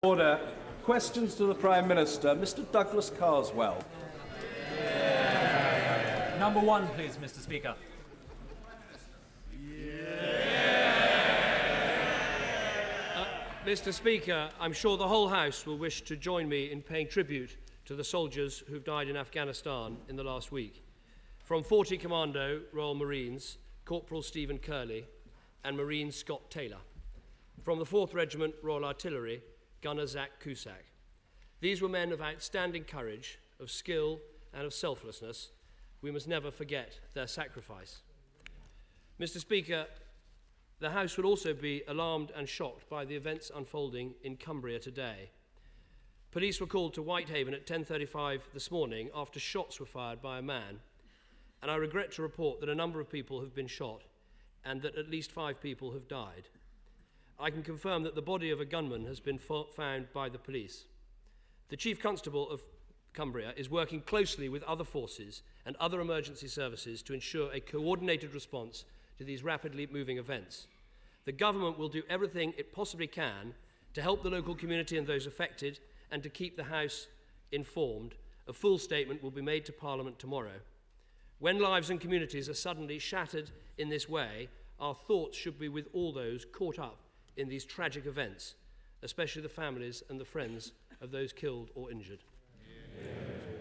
Order. Questions to the Prime Minister. Mr. Douglas Carswell. Number one, please, Mr. Speaker. Mr. Speaker, I'm sure the whole House will wish to join me in paying tribute to the soldiers who've died in Afghanistan in the last week. From 40 Commando, Royal Marines, Corporal Stephen Curley and Marine Scott Taylor. From the 4th Regiment, Royal Artillery, Gunner Zach Cusack. These were men of outstanding courage, of skill and of selflessness. We must never forget their sacrifice. Mr. Speaker, the House will also be alarmed and shocked by the events unfolding in Cumbria today. Police were called to Whitehaven at 10:35 this morning after shots were fired by a man, and I regret to report that a number of people have been shot and that at least 5 people have died. I can confirm that the body of a gunman has been found by the police. The Chief Constable of Cumbria is working closely with other forces and other emergency services to ensure a coordinated response to these rapidly moving events. The government will do everything it possibly can to help the local community and those affected and to keep the House informed. A full statement will be made to Parliament tomorrow. When lives and communities are suddenly shattered in this way, our thoughts should be with all those caught up in these tragic events, especially the families and the friends of those killed or injured.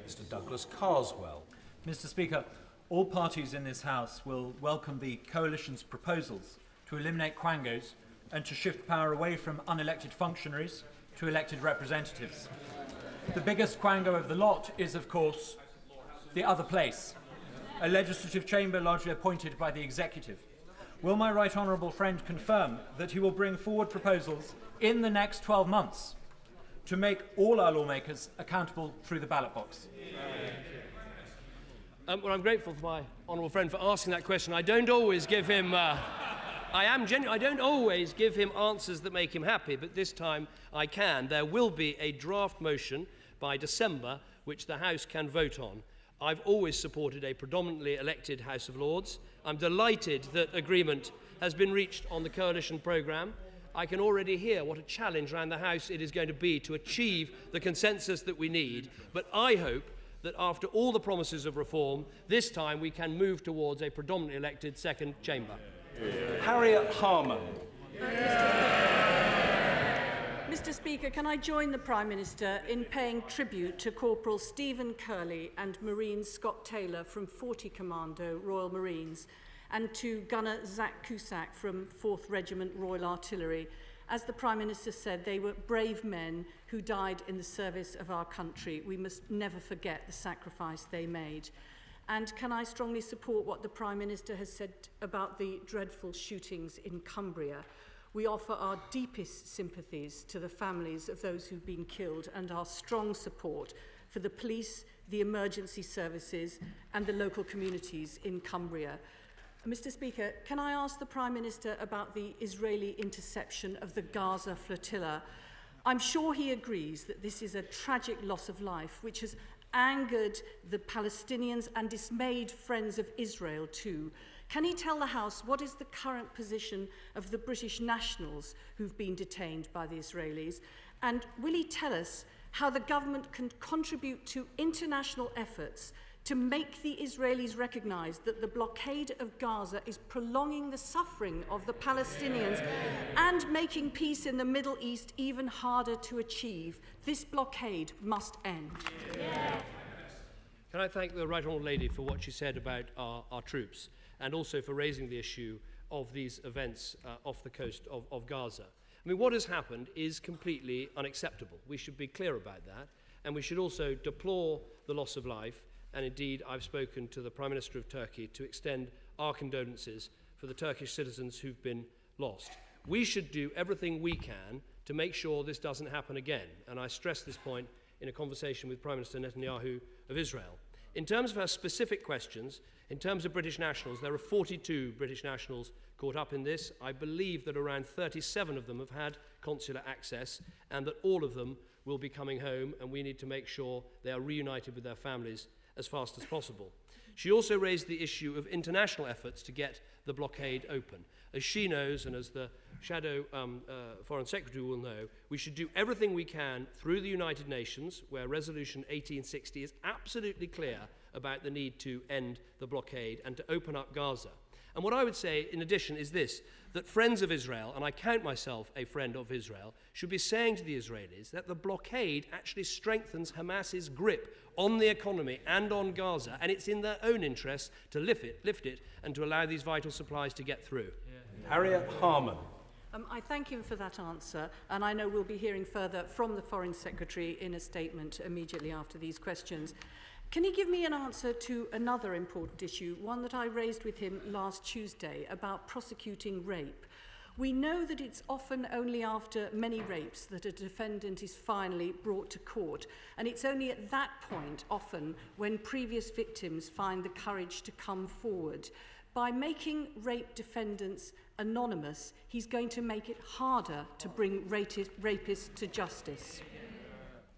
Mr. Douglas Carswell. Mr. Speaker, all parties in this House will welcome the Coalition's proposals to eliminate quangos and to shift power away from unelected functionaries to elected representatives. The biggest quango of the lot is, of course, the other place, a legislative chamber largely appointed by the executive. Will my right honourable friend confirm that he will bring forward proposals in the next 12 months to make all our lawmakers accountable through the ballot box? Well, I'm grateful to my honourable friend for asking that question. I don't always give him I don't always give him answers that make him happy, but this time I can. There will be a draft motion by December which the House can vote on. I've always supported a predominantly elected House of Lords. I'm delighted that agreement has been reached on the coalition programme. I can already hear what a challenge around the House it is going to be to achieve the consensus that we need, but I hope that after all the promises of reform, this time we can move towards a predominantly elected second chamber. Harriet Harman. Mr. Speaker, can I join the Prime Minister in paying tribute to Corporal Stephen Curley and Marine Scott Taylor from 40 Commando, Royal Marines, and to Gunner Zach Cusack from 4th Regiment, Royal Artillery. As the Prime Minister said, they were brave men who died in the service of our country. We must never forget the sacrifice they made. And can I strongly support what the Prime Minister has said about the dreadful shootings in Cumbria? We offer our deepest sympathies to the families of those who've been killed and our strong support for the police, the emergency services and the local communities in Cumbria. Mr. Speaker, can I ask the Prime Minister about the Israeli interception of the Gaza flotilla? I'm sure he agrees that this is a tragic loss of life which has angered the Palestinians and dismayed friends of Israel too. Can he tell the House what is the current position of the British nationals who've been detained by the Israelis? And will he tell us how the government can contribute to international efforts to make the Israelis recognise that the blockade of Gaza is prolonging the suffering of the Palestinians and making peace in the Middle East even harder to achieve? This blockade must end. Can I thank the Right Honourable Lady for what she said about our troops and also for raising the issue of these events off the coast of Gaza. I mean, what has happened is completely unacceptable. We should be clear about that, and we should also deplore the loss of life. And indeed, I've spoken to the Prime Minister of Turkey to extend our condolences for the Turkish citizens who've been lost. We should do everything we can to make sure this doesn't happen again. And I stress this point in a conversation with Prime Minister Netanyahu of Israel. In terms of her specific questions, in terms of British nationals, there are 42 British nationals caught up in this. I believe that around 37 of them have had consular access and that all of them will be coming home, and we need to make sure they are reunited with their families as fast as possible. She also raised the issue of international efforts to get the blockade open. As she knows, and as the Shadow Foreign Secretary will know, we should do everything we can through the United Nations, where Resolution 1860 is absolutely clear about the need to end the blockade and to open up Gaza. And what I would say, in addition, is this, that friends of Israel, and I count myself a friend of Israel, should be saying to the Israelis that the blockade actually strengthens Hamas's grip on the economy and on Gaza, and it's in their own interest to lift it and to allow these vital supplies to get through. Harriet Harman. I thank him for that answer, and I know we'll be hearing further from the Foreign Secretary in a statement immediately after these questions. Can he give me an answer to another important issue, one that I raised with him last Tuesday, about prosecuting rape? We know that it's often only after many rapes that a defendant is finally brought to court, and it's only at that point, often, when previous victims find the courage to come forward. By making rape defendants anonymous, he's going to make it harder to bring rapists to justice.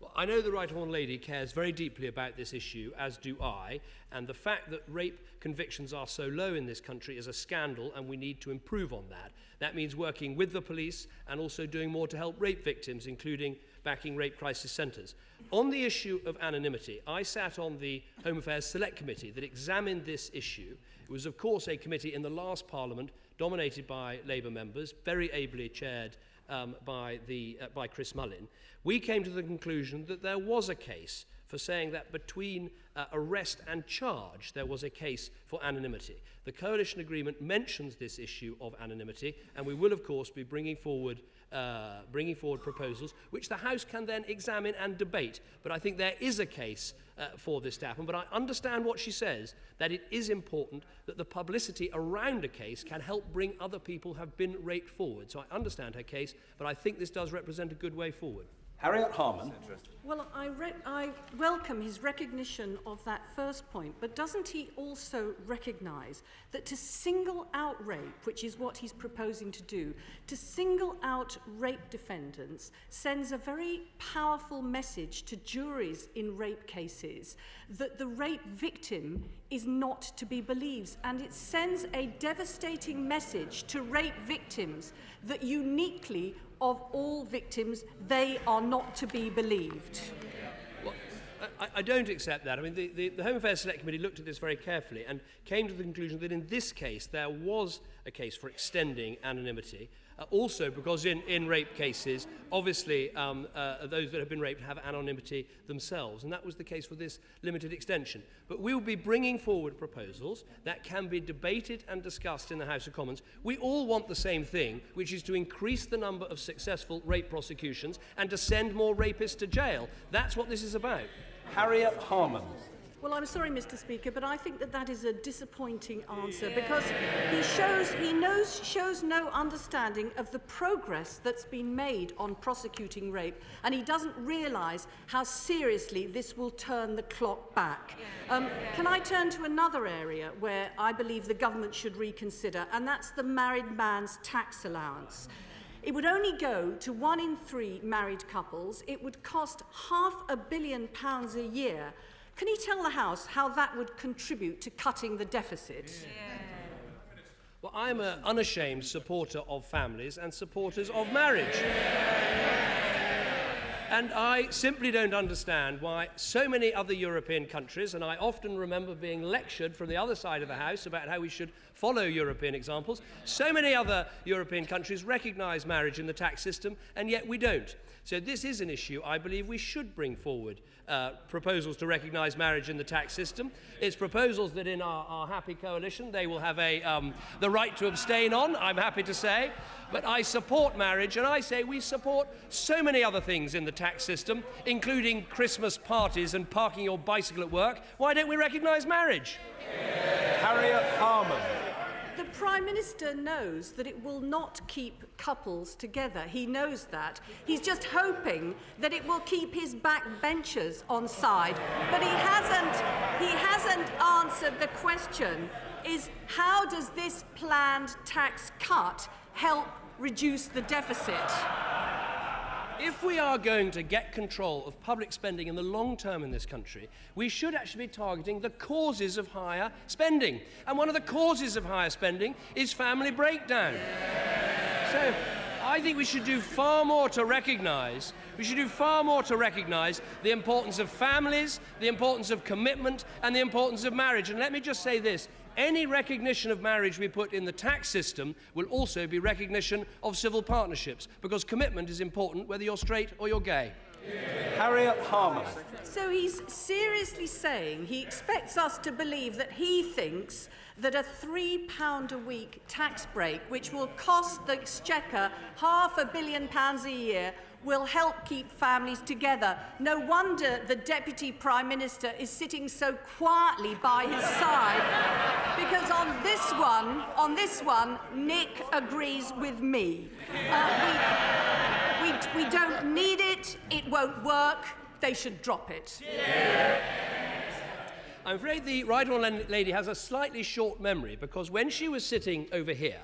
Well, I know the Right Honourable Lady cares very deeply about this issue, as do I, and the fact that rape convictions are so low in this country is a scandal, and we need to improve on that. That means working with the police and also doing more to help rape victims, including backing rape crisis centres. On the issue of anonymity, I sat on the Home Affairs Select Committee that examined this issue. It was, of course, a committee in the last Parliament dominated by Labour members, very ably chaired by Chris Mullin. We came to the conclusion that there was a case for saying that between arrest and charge there was a case for anonymity. The coalition agreement mentions this issue of anonymity, and we will, of course, be bringing forward proposals which the House can then examine and debate. But I think there is a case for this to happen. But I understand what she says, that it is important that the publicity around a case can help bring other people who have been raped forward. So I understand her case, but I think this does represent a good way forward. Harriet Harman. Well, I welcome his recognition of that first point, but doesn't he also recognise that to single out rape, which is what he's proposing to do, to single out rape defendants sends a very powerful message to juries in rape cases that the rape victim is not to be believed, and it sends a devastating message to rape victims that uniquely of all victims, they are not to be believed. Well, I don't accept that. I mean, the Home Affairs Select Committee looked at this very carefully and came to the conclusion that in this case there was a case for extending anonymity. Also because in rape cases, obviously those that have been raped have anonymity themselves, and that was the case for this limited extension. But we will be bringing forward proposals that can be debated and discussed in the House of Commons. We all want the same thing, which is to increase the number of successful rape prosecutions and to send more rapists to jail. That's what this is about. Harriet Harman. Well, I'm sorry, Mr. Speaker, but I think that is a disappointing answer because he shows no understanding of the progress that's been made on prosecuting rape, and he doesn't realise how seriously this will turn the clock back. Can I turn to another area where I believe the government should reconsider, and that's the married man's tax allowance. It would only go to 1 in 3 married couples. It would cost £500 million a year. Can you tell the House how that would contribute to cutting the deficit? Well, I'm an unashamed supporter of families and supporters of marriage. And I simply don't understand why so many other European countries, and I often remember being lectured from the other side of the House about how we should follow European examples, so many other European countries recognise marriage in the tax system, and yet we don't. So this is an issue I believe we should bring forward proposals to recognise marriage in the tax system. It's proposals that in our happy coalition they will have the right to abstain on, I'm happy to say. But I support marriage, and I say we support so many other things in the tax system, including Christmas parties and parking your bicycle at work. Why don't we recognise marriage? Harriet Harman. The Prime Minister knows that it will not keep couples together. He knows that. He's just hoping that it will keep his backbenchers on side. But he hasn't answered the question, is how does this planned tax cut help reduce the deficit? If we are going to get control of public spending in the long term in this country, we should actually be targeting the causes of higher spending. And one of the causes of higher spending is family breakdown. So I think we should do far more to recognise the importance of families, the importance of commitment, and the importance of marriage. And let me just say this. Any recognition of marriage we put in the tax system will also be recognition of civil partnerships, because commitment is important whether you're straight or you're gay. Harriet Harman. So he's seriously saying he expects us to believe that he thinks that a £3 a week tax break, which will cost the Exchequer £500 million a year, will help keep families together. No wonder the Deputy Prime Minister is sitting so quietly by his side, because on this one, Nick agrees with me. We don't need it, it won't work, they should drop it. I'm afraid the right honourable lady has a slightly short memory, because when she was sitting over here,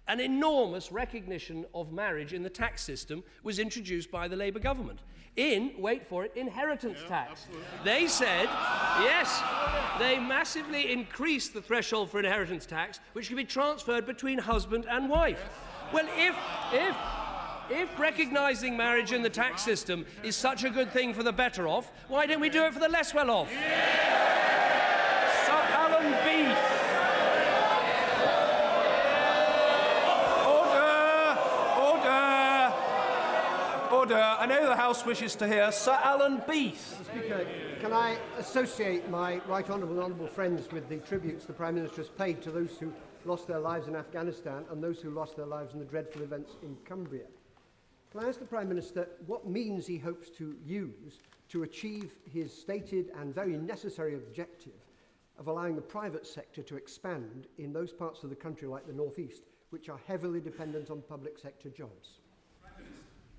an enormous recognition of marriage in the tax system was introduced by the Labour government in, wait for it, inheritance tax. They said, yes, they massively increased the threshold for inheritance tax, which can be transferred between husband and wife. Well, if recognising marriage in the tax system is such a good thing for the better off, why don't we do it for the less well off? Sir Alan Beef. Order. I know the House wishes to hear Sir Alan Beef. Speaker, can I associate my right honourable friends with the tributes the Prime Minister has paid to those who lost their lives in Afghanistan and those who lost their lives in the dreadful events in Cumbria? Can I ask the Prime Minister what means he hopes to use to achieve his stated and very necessary objective of allowing the private sector to expand in those parts of the country like the North East, which are heavily dependent on public sector jobs?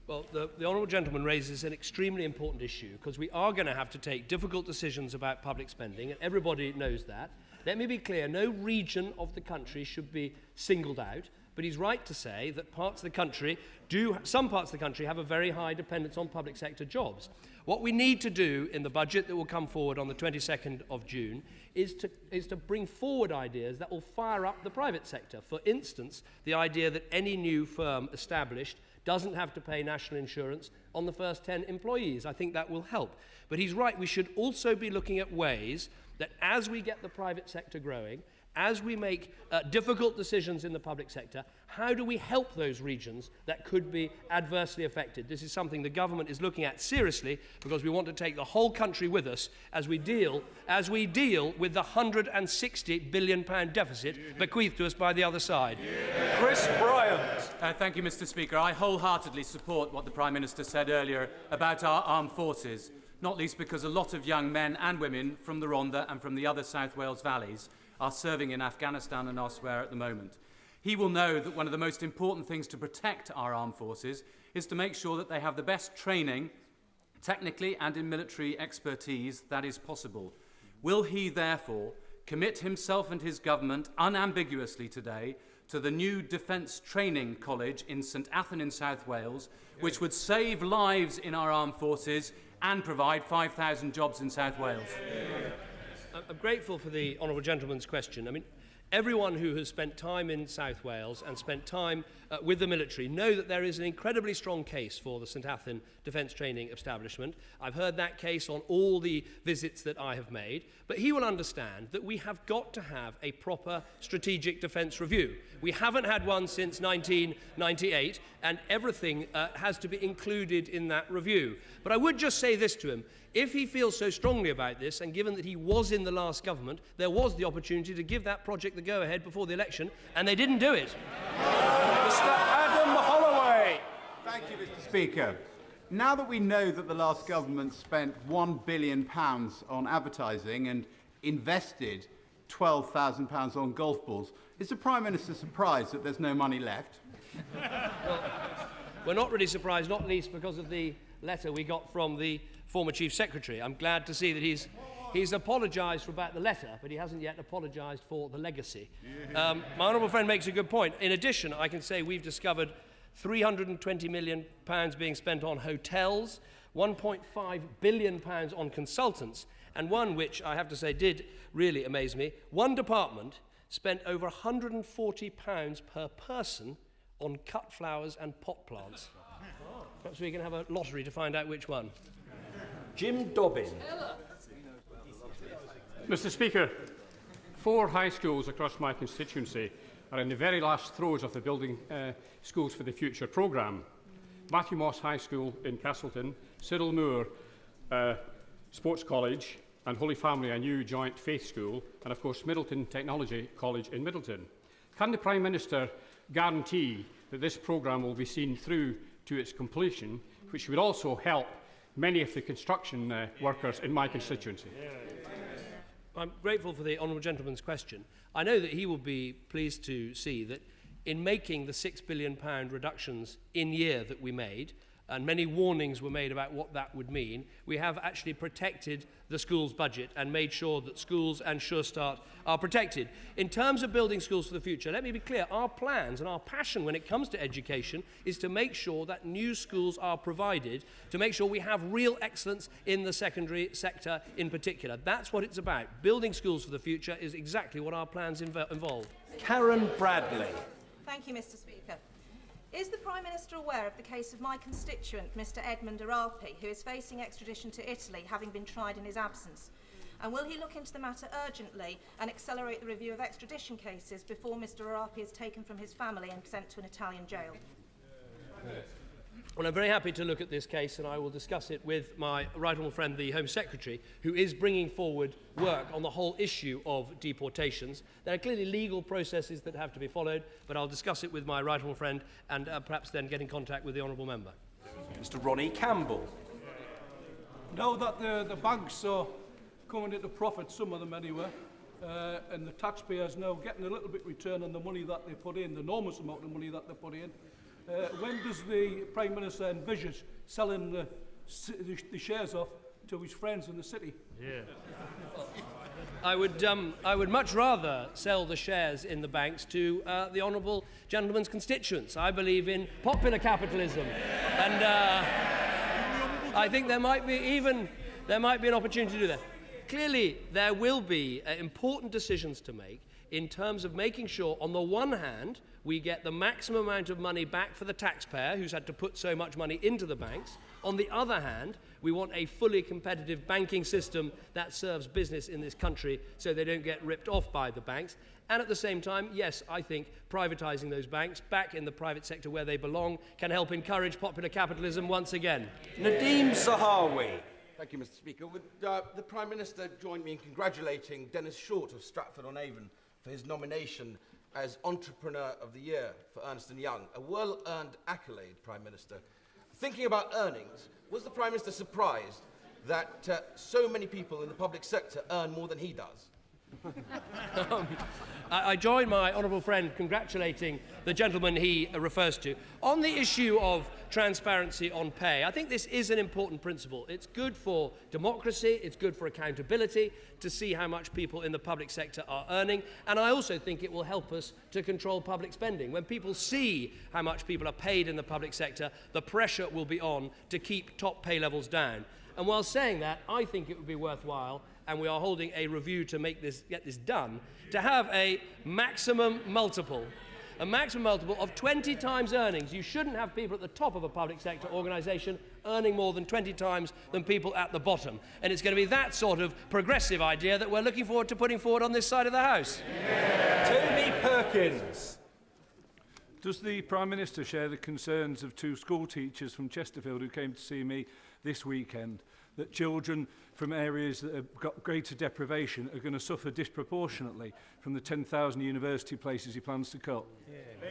Well, the honourable gentleman raises an extremely important issue, because we are going to have to take difficult decisions about public spending, and everybody knows that. Let me be clear, no region of the country should be singled out, but he's right to say that some parts of the country have a very high dependence on public sector jobs. What we need to do in the budget that will come forward on the 22nd of June is to bring forward ideas that will fire up the private sector. For instance, the idea that any new firm established doesn't have to pay national insurance on the first 10 employees. I think that will help. But he's right, we should also be looking at ways that as we get the private sector growing, as we make difficult decisions in the public sector, how do we help those regions that could be adversely affected? This is something the government is looking at seriously, because we want to take the whole country with us as we deal with the £160 billion deficit bequeathed to us by the other side. Chris Bryant. Thank you, Mr. Speaker. I wholeheartedly support what the Prime Minister said earlier about our armed forces, not least because a lot of young men and women from the Rhondda and from the other South Wales valleys are serving in Afghanistan and elsewhere at the moment. He will know that one of the most important things to protect our armed forces is to make sure that they have the best training, technically and in military expertise, that is possible. Will he, therefore, commit himself and his government unambiguously today to the new Defence Training College in St Athan in South Wales, which would save lives in our armed forces and provide 5,000 jobs in South Wales? I'm grateful for the honourable gentleman's question. I mean, everyone who has spent time in South Wales and spent time with the military know that there is an incredibly strong case for the St Athan Defence Training Establishment. I've heard that case on all the visits that I have made, but he will understand that we have got to have a proper strategic defence review. We haven't had one since 1998, and everything has to be included in that review. But I would just say this to him. If he feels so strongly about this, and given that he was in the last government, there was the opportunity to give that project the go-ahead before the election, and they didn't do it. Mr. Adam Holloway. Thank you, Mr. Speaker. Now that we know that the last government spent £1 billion on advertising and invested £12,000 on golf balls, is the Prime Minister surprised that there's no money left? Well, we're not really surprised, not least because of the letter we got from the former Chief Secretary. I'm glad to see that he's apologised about the letter, but he hasn't yet apologised for the legacy. My honourable friend makes a good point. In addition, I can say we've discovered £320 million being spent on hotels, £1.5 billion on consultants, and one which I have to say did really amaze me. One department spent over £140 per person on cut flowers and pot plants. Perhaps we can have a lottery to find out which one. Jim Dobbin. Mr Speaker, 4 high schools across my constituency are in the very last throes of the Building Schools for the Future programme. Matthew Moss High School in Castleton, Cyril Moore Sports College and Holy Family, a new joint faith school, and of course Middleton Technology College in Middleton. Can the Prime Minister guarantee that this programme will be seen through to its completion, which would also help many of the construction workers in my constituency? I'm grateful for the honourable gentleman's question. I know that he will be pleased to see that in making the £6 billion reductions in year that we made, and many warnings were made about what that would mean, we have actually protected the school's budget and made sure that schools and Sure Start are protected. In terms of building schools for the future, let me be clear, our plans and our passion when it comes to education is to make sure that new schools are provided, to make sure we have real excellence in the secondary sector in particular. That's what it's about. Building schools for the future is exactly what our plans involve. Karen Bradley. Thank you, Mr Speaker. Is the Prime Minister aware of the case of my constituent, Mr Edmund Arapi, who is facing extradition to Italy, having been tried in his absence? And will he look into the matter urgently and accelerate the review of extradition cases before Mr Arapi is taken from his family and sent to an Italian jail? Well, I'm very happy to look at this case, and I will discuss it with my right honourable friend, the Home Secretary, who is bringing forward work on the whole issue of deportations. There are clearly legal processes that have to be followed, but I'll discuss it with my right honourable friend and perhaps then get in contact with the honourable member. Mr Ronnie Campbell. Now that the banks are coming into profit, some of them anyway, and the taxpayers now getting a little bit return on the money that they put in, the enormous amount of money that they put in, when does the Prime Minister envisage selling the shares off to his friends in the city? Yeah. I would much rather sell the shares in the banks to the honourable gentleman's constituents. I believe in popular capitalism, and I think there might be an opportunity to do that. Clearly, there will be important decisions to make in terms of making sure, on the one hand, we get the maximum amount of money back for the taxpayer who's had to put so much money into the banks. On the other hand, we want a fully competitive banking system that serves business in this country so they don't get ripped off by the banks. And at the same time, yes, I think privatising those banks back in the private sector where they belong can help encourage popular capitalism once again. Nadeem Zahawi. Thank you, Mr Speaker. Would the Prime Minister join me in congratulating Dennis Short of Stratford-on-Avon for his nomination as Entrepreneur of the Year for Ernst & Young, a well-earned accolade, Prime Minister. Thinking about earnings, was the Prime Minister surprised that so many people in the public sector earn more than he does? I join my honourable friend congratulating the gentleman he refers to. On the issue of transparency on pay, I think this is an important principle. It's good for democracy, it's good for accountability to see how much people in the public sector are earning, and I also think it will help us to control public spending. When people see how much people are paid in the public sector, the pressure will be on to keep top pay levels down. And while saying that, I think it would be worthwhile, and we are holding a review to get this done, to have a maximum multiple of 20 times earnings. You shouldn't have people at the top of a public sector organisation earning more than 20 times than people at the bottom. And it's going to be that sort of progressive idea that we're looking forward to putting forward on this side of the House. Yeah. Tony Perkins. Does the Prime Minister share the concerns of 2 school teachers from Chesterfield who came to see me this weekend, that children from areas that have got greater deprivation are going to suffer disproportionately from the 10,000 university places he plans to cut? Yeah.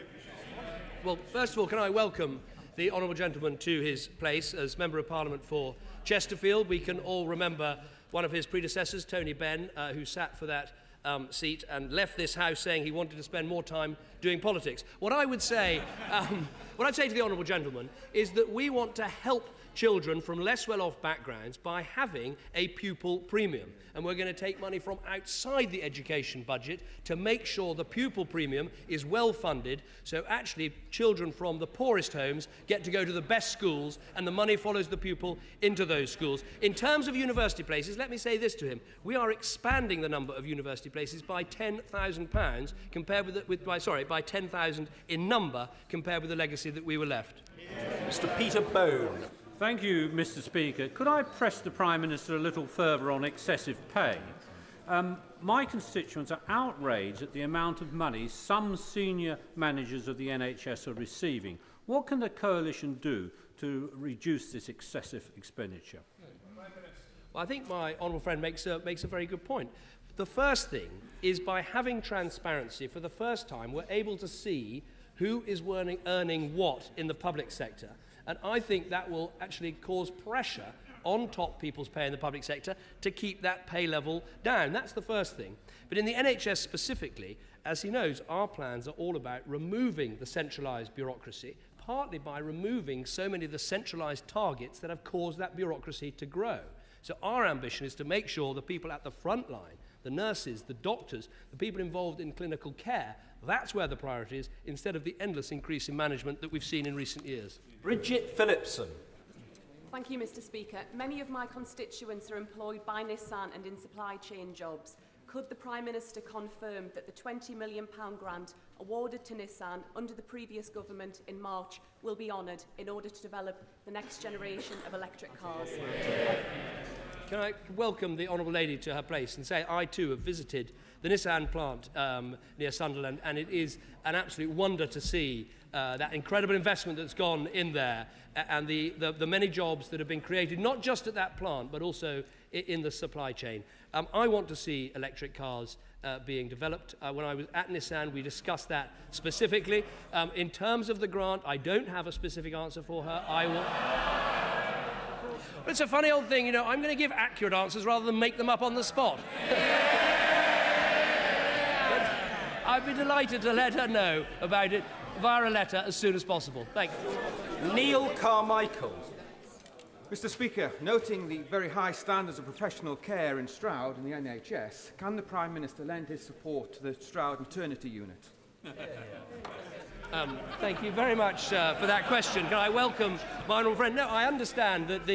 Well, first of all, can I welcome the honourable gentleman to his place as Member of Parliament for Chesterfield. We can all remember one of his predecessors, Tony Benn, who sat for that seat and left this House saying he wanted to spend more time doing politics. What I would say to the honourable gentleman is that we want to help children from less well-off backgrounds by having a pupil premium. And we're going to take money from outside the education budget to make sure the pupil premium is well funded, so actually children from the poorest homes get to go to the best schools and the money follows the pupil into those schools. In terms of university places, let me say this to him. We are expanding the number of university places by £10,000 compared with by 10,000 in number compared with the legacy that we were left. Mr. Peter Bone. Thank you, Mr. Speaker. Could I press the Prime Minister a little further on excessive pay? My constituents are outraged at the amount of money some senior managers of the NHS are receiving. What can the Coalition do to reduce this excessive expenditure? Well, I think my honourable friend makes a very good point. The first thing is by having transparency, for the first time, we're able to see who is earning what in the public sector. And I think that will actually cause pressure on top people's pay in the public sector to keep that pay level down. That's the first thing. But in the NHS specifically, as he knows, our plans are all about removing the centralised bureaucracy, partly by removing so many of the centralised targets that have caused that bureaucracy to grow. So our ambition is to make sure the people at the front line, the nurses, the doctors, the people involved in clinical care, that's where the priority is, instead of the endless increase in management that we've seen in recent years. Bridget Phillipson. Thank you, Mr. Speaker. Many of my constituents are employed by Nissan and in supply chain jobs. Could the Prime Minister confirm that the £20 million grant awarded to Nissan under the previous government in March will be honoured in order to develop the next generation of electric cars? Can I welcome the Honourable Lady to her place and say I too have visited the Nissan plant near Sunderland, and it is an absolute wonder to see that incredible investment that's gone in there and the many jobs that have been created, not just at that plant, but also in the supply chain. I want to see electric cars being developed. When I was at Nissan, we discussed that specifically. In terms of the grant, I don't have a specific answer for her. I will... But it's a funny old thing, you know, I'm going to give accurate answers rather than make them up on the spot. I'd be delighted to let her know about it via a letter as soon as possible. Thank you. Neil Carmichael. Mr. Speaker, noting the very high standards of professional care in Stroud and the NHS, can the Prime Minister lend his support to the Stroud maternity unit? Thank you very much for that question. Can I welcome my honourable friend? No, I understand that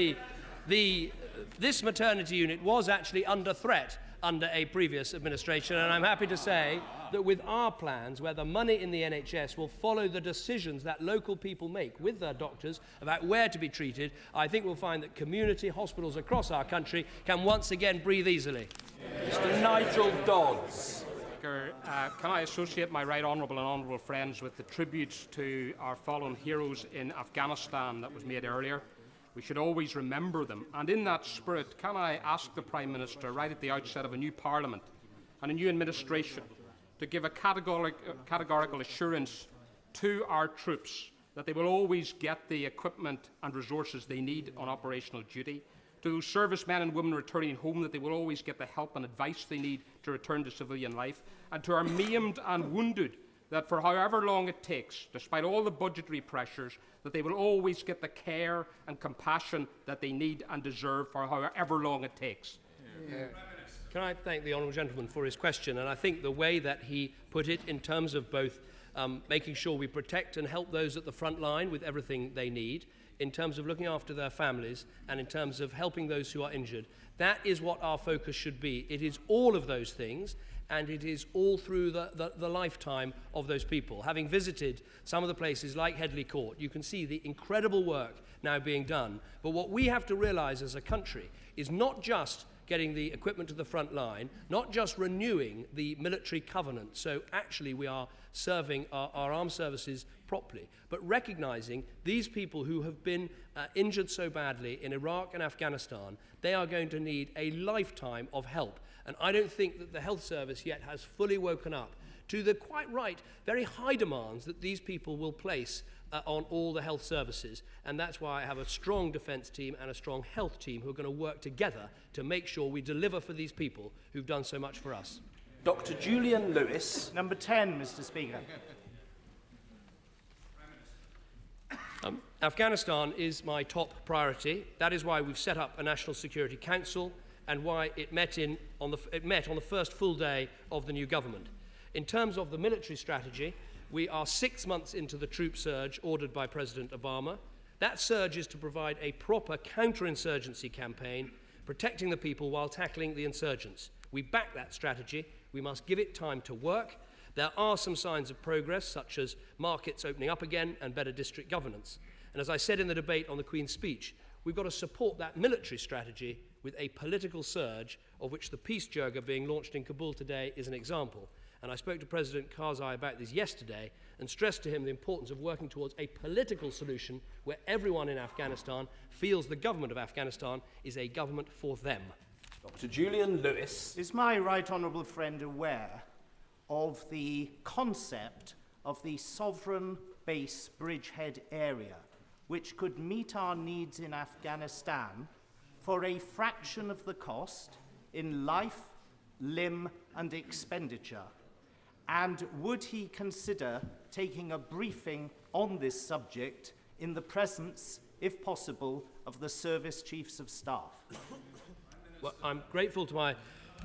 this maternity unit was actually under threat under a previous administration, and I'm happy to say that with our plans, where the money in the NHS will follow the decisions that local people make with their doctors about where to be treated, I think we'll find that community hospitals across our country can once again breathe easily. Mr. Nigel Dodds. Can I associate my right honourable and honourable friends with the tributes to our fallen heroes in Afghanistan that was made earlier? We should always remember them. And in that spirit, can I ask the Prime Minister, right at the outset of a new Parliament and a new administration, to give a categorical assurance to our troops that they will always get the equipment and resources they need on operational duty, to those servicemen and women returning home that they will always get the help and advice they need to return to civilian life, and to our maimed and wounded, that for however long it takes, despite all the budgetary pressures, that they will always get the care and compassion that they need and deserve for however long it takes. Can I thank the honourable gentleman for his question? And I think the way that he put it in terms of both making sure we protect and help those at the front line with everything they need, in terms of looking after their families, and in terms of helping those who are injured, that is what our focus should be. It is all of those things, and it is all through the lifetime of those people. Having visited some of the places like Headley Court, you can see the incredible work now being done. But what we have to realise as a country is not just getting the equipment to the front line, not just renewing the military covenant, so actually we are serving our armed services properly, but recognising these people who have been injured so badly in Iraq and Afghanistan, they are going to need a lifetime of help. And I don't think that the health service yet has fully woken up to the quite right, very high demands that these people will place on all the health services. And that's why I have a strong defence team and a strong health team who are going to work together to make sure we deliver for these people who've done so much for us. Dr. Julian Lewis. Number 10, Mr. Speaker. Afghanistan is my top priority. That is why we've set up a National Security Council and why it met on the first full day of the new government. In terms of the military strategy, we are 6 months into the troop surge ordered by President Obama. That surge is to provide a proper counterinsurgency campaign, protecting the people while tackling the insurgents. We back that strategy. We must give it time to work. There are some signs of progress, such as markets opening up again and better district governance. And as I said in the debate on the Queen's speech, we've got to support that military strategy with a political surge, of which the peace jirga being launched in Kabul today is an example. And I spoke to President Karzai about this yesterday and stressed to him the importance of working towards a political solution where everyone in Afghanistan feels the government of Afghanistan is a government for them. Dr. Julian Lewis. Is my right honourable friend aware of the concept of the sovereign base bridgehead area, which could meet our needs in Afghanistan for a fraction of the cost in life, limb and expenditure? And would he consider taking a briefing on this subject in the presence, if possible, of the service chiefs of staff? Well, I'm grateful to my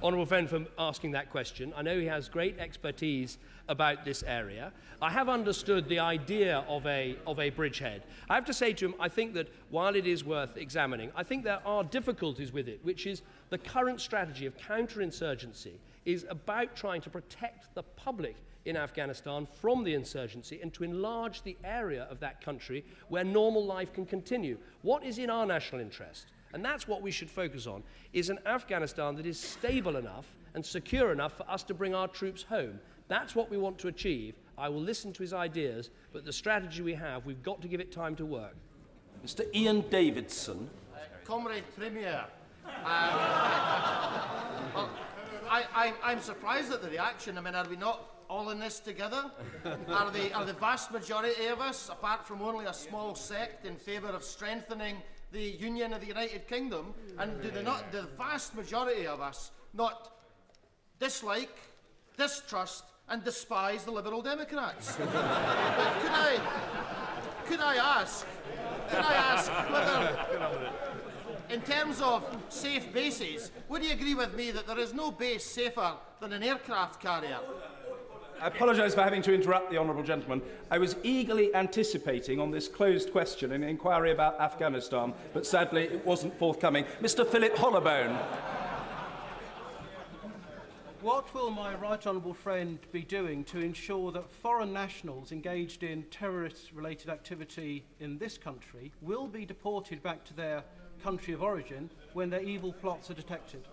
honourable friend for asking that question. I know he has great expertise about this area. I have understood the idea of a bridgehead. I have to say to him, I think that while it is worth examining, I think there are difficulties with it, which is the current strategy of counterinsurgency is about trying to protect the public in Afghanistan from the insurgency and to enlarge the area of that country where normal life can continue. What is in our national interest? And that's what we should focus on, is an Afghanistan that is stable enough and secure enough for us to bring our troops home. That's what we want to achieve. I will listen to his ideas, but the strategy we have, we've got to give it time to work. Mr. Ian Davidson. Comrade Premier, I'm surprised at the reaction. I mean, are we not all in this together? Are the vast majority of us, apart from only a small sect, in favour of strengthening the Union of the United Kingdom? And do the vast majority of us not dislike, distrust and despise the Liberal Democrats? But could I ask whether, in terms of safe bases, would you agree with me that there is no base safer than an aircraft carrier? I apologise for having to interrupt the honourable gentleman. I was eagerly anticipating on this closed question an inquiry about Afghanistan, but sadly it wasn't forthcoming. Mr. Philip Hollowbone. What will my right honourable friend be doing to ensure that foreign nationals engaged in terrorist-related activity in this country will be deported back to their country of origin when their evil plots are detected?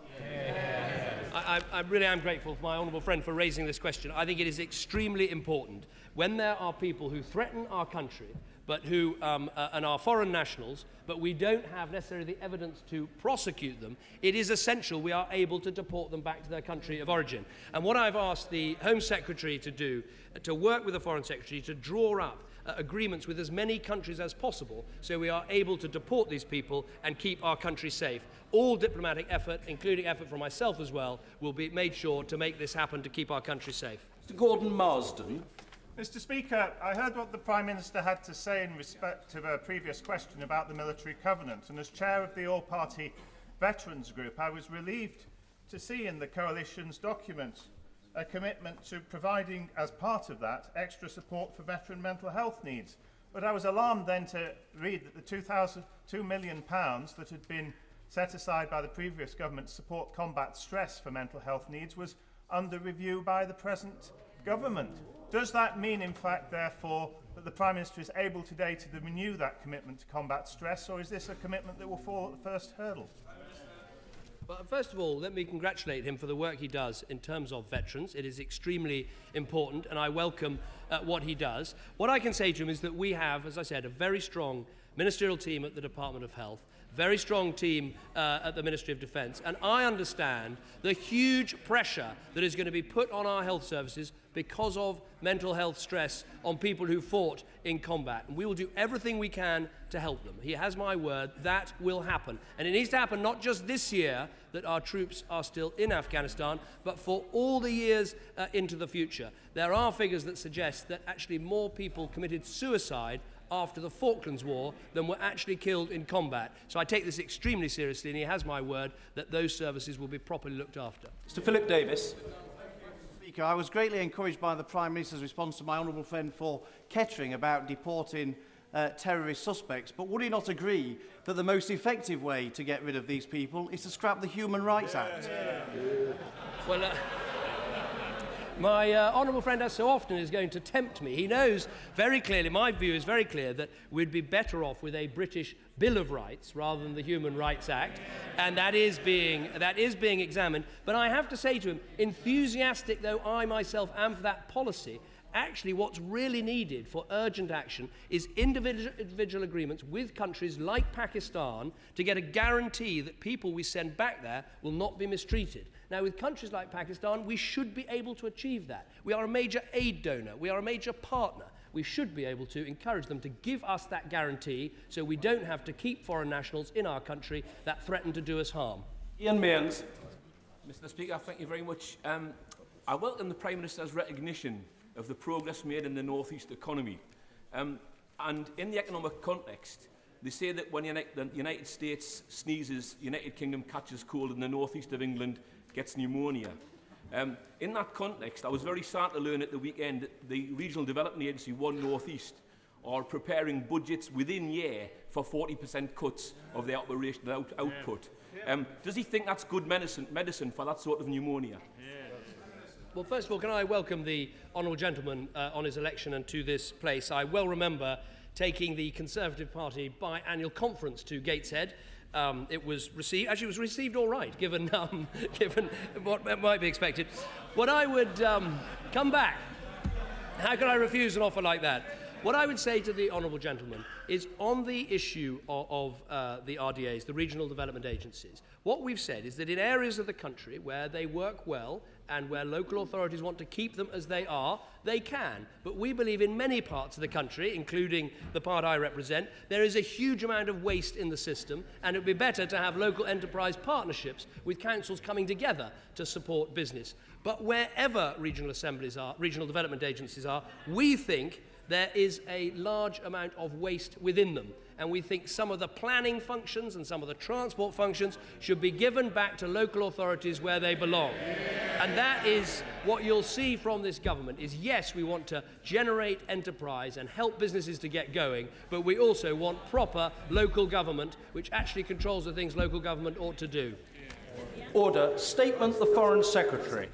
I really am grateful for my honourable friend for raising this question. I think it is extremely important when there are people who threaten our country but who and are foreign nationals, but we don't have necessarily the evidence to prosecute them, it is essential we are able to deport them back to their country of origin. And what I've asked the Home Secretary to do, to work with the Foreign Secretary to draw up agreements with as many countries as possible so we are able to deport these people and keep our country safe. All diplomatic effort, including effort from myself as well, will be made sure to make this happen to keep our country safe. Mr. Gordon Marsden. Mr. Speaker, I heard what the Prime Minister had to say in respect of a previous question about the military covenant, and as chair of the all-party veterans group, I was relieved to see in the coalition's document a commitment to providing, as part of that, extra support for veteran mental health needs. But I was alarmed then to read that the £2 million that had been set aside by the previous government to support combat stress for mental health needs was under review by the present government. Does that mean, in fact, therefore, that the Prime Minister is able today to renew that commitment to combat stress, or is this a commitment that will fall at the first hurdle? Well, first of all, let me congratulate him for the work he does in terms of veterans. It is extremely important, and I welcome what he does. What I can say to him is that we have, as I said, a very strong ministerial team at the Department of Health, very strong team at the Ministry of Defence, and I understand the huge pressure that is going to be put on our health services because of mental health stress on people who fought in combat. And we will do everything we can to help them. He has my word, that will happen. And it needs to happen not just this year that our troops are still in Afghanistan, but for all the years into the future. There are figures that suggest that actually more people committed suicide after the Falklands War than were actually killed in combat. So I take this extremely seriously, and he has my word that those services will be properly looked after. Mr. Philip Davis. Speaker, I was greatly encouraged by the Prime Minister's response to my honourable friend for Kettering about deporting terrorist suspects, but would he not agree that the most effective way to get rid of these people is to scrap the Human Rights Act? Well, my honourable friend, as so often, is going to tempt me. He knows very clearly, my view is very clear, that we'd be better off with a British Bill of Rights rather than the Human Rights Act, and that is being examined. But I have to say to him, enthusiastic though I myself am for that policy, actually what's really needed for urgent action is individual agreements with countries like Pakistan to get a guarantee that people we send back there will not be mistreated. Now, with countries like Pakistan, we should be able to achieve that. We are a major aid donor. We are a major partner. We should be able to encourage them to give us that guarantee so we don't have to keep foreign nationals in our country that threaten to do us harm. Ian Mearns. Mr. Speaker, thank you very much. I welcome the Prime Minister's recognition of the progress made in the North East economy. And in the economic context, they say that when the United States sneezes, United Kingdom catches cold, and the North East of England gets pneumonia. In that context, I was very sad to learn at the weekend that the Regional Development Agency, One North East, are preparing budgets within year for 40% cuts of their operational output. Does he think that's good medicine for that sort of pneumonia? Well, first of all, can I welcome the honourable gentleman on his election and to this place. I well remember taking the Conservative Party biannual conference to Gateshead. It was received all right, given what might be expected. What I would come back. How can I refuse an offer like that? What I would say to the honourable gentleman is on the issue of the RDAs, the Regional Development Agencies, what we've said is that in areas of the country where they work well and where local authorities want to keep them as they are, they can. But we believe in many parts of the country, including the part I represent, there is a huge amount of waste in the system, and it would be better to have local enterprise partnerships with councils coming together to support business. But wherever regional assemblies are, regional development agencies are, we think there is a large amount of waste within them. And we think some of the planning functions and some of the transport functions should be given back to local authorities where they belong. And that is what you'll see from this government is, yes, we want to generate enterprise and help businesses to get going, but we also want proper local government which actually controls the things local government ought to do. Order. Statement the Foreign Secretary.